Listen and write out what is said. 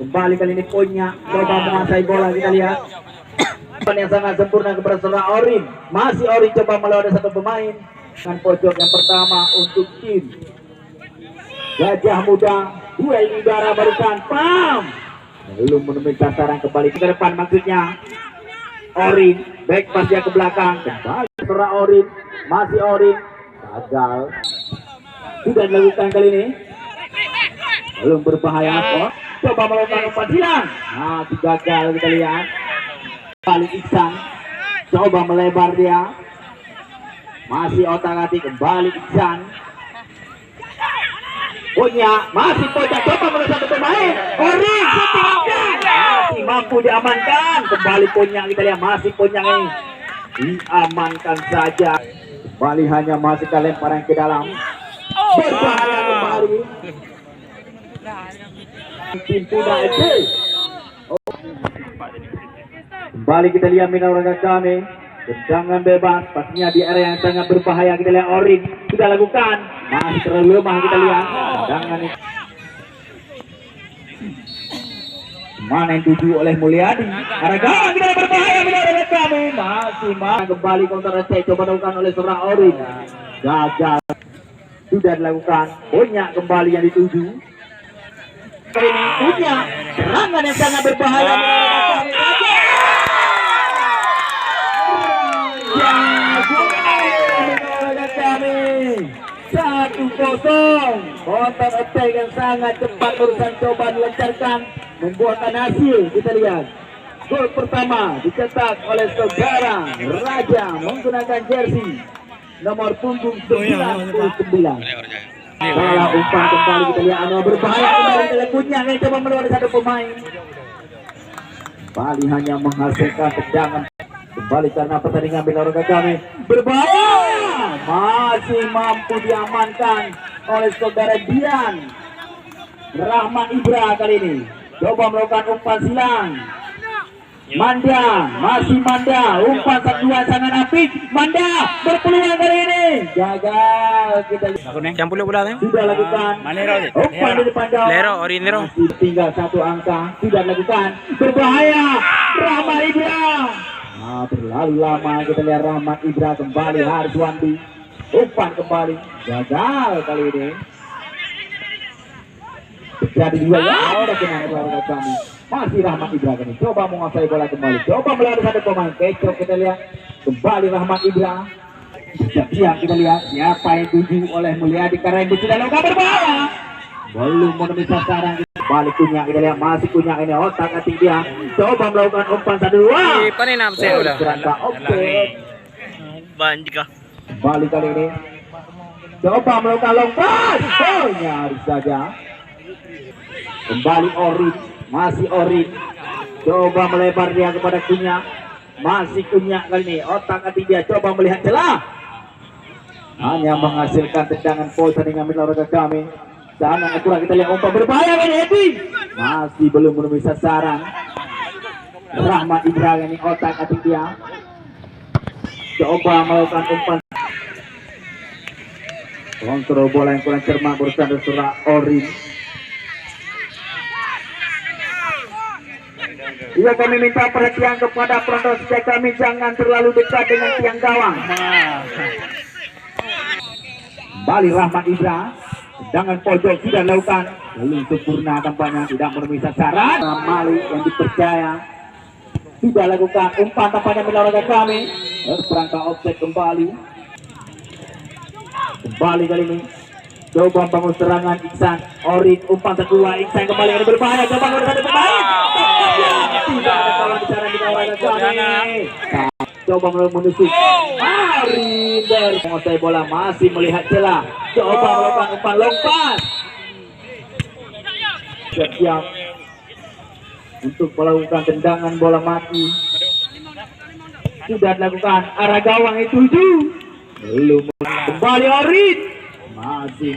Kembali kali ini poinnya, coba menguasai bola, kita lihat. Yang sangat sempurna kepada saudara Orin. Masih Orin coba melawan satu pemain. Dengan pojok yang pertama untuk tim Gajah Muda. Duel udara barisan, pam. Belum menemui sasaran, kembali ke depan maksudnya. Orin, back pas dia ke belakang. Kembali saudara Orin. Masih Orin. Gagal. Sudah dilakukan kali ini. Belum berbahaya. Coba melakukan umpan silang. Nah, gagal, kita lihat. Balik Iksan. Coba melebar dia. Masih otak-atik, kembali Iksan. Punya, masih Poja, coba melalui satu pemain. Orin, masih mampu diamankan. Kembali punya, kita lihat masih punya ini. Diamankan saja. Kembali hanya masih lemparan ke dalam. Berbahaya kembali. Tim Kuda FC. Kembali kita lihat minat kami. Tendangan bebas, pastinya di area yang sangat berbahaya. Kita lihat Orin sudah lakukan, masih terlalu lemah. Kita lihat tendangan ini. Mana yang tuju oleh Mulyadi. Aragawan kita berbahaya minat kami. Masih kembali counter attack coba dilakukan oleh seorang Orin. Gagal. Sudah dilakukan, punya kembali yang dituju. Kali ini punya serangan yang sangat berbahaya. Satu kosong. Counter attack yang sangat cepat barusan coba dilancarkan, membuahkan hasil. Kita lihat gol pertama dicetak oleh saudara Raja menggunakan jersey nomor punggung 99. Salah umpan kembali, kita lihat Anwar berbahaya kembali. Kita lihat Kunya yang coba meluar satu pemain. Kembali hanya menghasilkan tendangan. Kembali karena pertandingan olahraga kami berbahaya. Masih mampu diamankan oleh saudara Dian Rahmat Ibra kali ini. Coba melakukan umpan silang. Manda, masih Manda, umpan kedua sangat apik. Manda berpeluang kali ini. Gagal. Kita sudah lakukan umpan di depan jauh. Masih tinggal satu angka. Sudah lakukan. Berbahaya. Rahmat Ibra. Nah, terlalu lama. Kita lihat Rahmat Ibra kembali. Harswandi umpan kembali. Gagal kali ini. Terjadi dua yang udah kena oleh kami. Masih Rahmat Ibra kini. Coba menguasai bola kembali. Coba melihat satu pemain. Kecok kita lihat. Kembali Rahmat Ibra. Siap-siap kita lihat. Siapa yang tuju oleh Mulyadi. Karena yang sudah lakukan berbahaya. Belum menemui sasaran. Balik Kunya, kita lihat masih Kunya ini otak atik dia. Coba melakukan umpan satu dua. Oke. Balik kali ini. Coba melakukan lompat. Oh, nyaris saja. Kembali Orin, masih Orin. Coba melebar dia kepada Kunya. Masih Kunya kali ini otak atik dia. Coba melihat celah. Hanya menghasilkan tendangan poin dengan olahraga kami. Sangat akurat, kita lihat umpan berbahaya kali ini. Masih belum menemui sasaran. Rahmat Ibra ini otak atik dia. Coba melakukan umpan. Kontrol bola yang kurang cermat bersama saudara Orin. Juga kami minta perhatian kepada penonton supaya kami jangan terlalu dekat dengan tiang gawang. Kembali Rahmat Ibra. Tendangan pojok sudah dilakukan. Belum sempurna tampaknya, tidak menemui sasaran. Mali yang dipercaya sudah lakukan umpan tampaknya olahraga kami. Berperangkap offset kembali. Kembali kali ini. Coba bangun serangan Iksan. Orin umpan kedua. Iksan kembali yang berbahaya. Coba bangun satu pemain. Tidak ada kawan bicara di olahraga kami. Coba menusuk. Orin menguasai bola, masih melihat celah. Coba melakukan umpan lompat. Siap-siap untuk melakukan tendangan bola mati. Sudah dilakukan arah gawang itu. Belum. Kembali Orin. Masih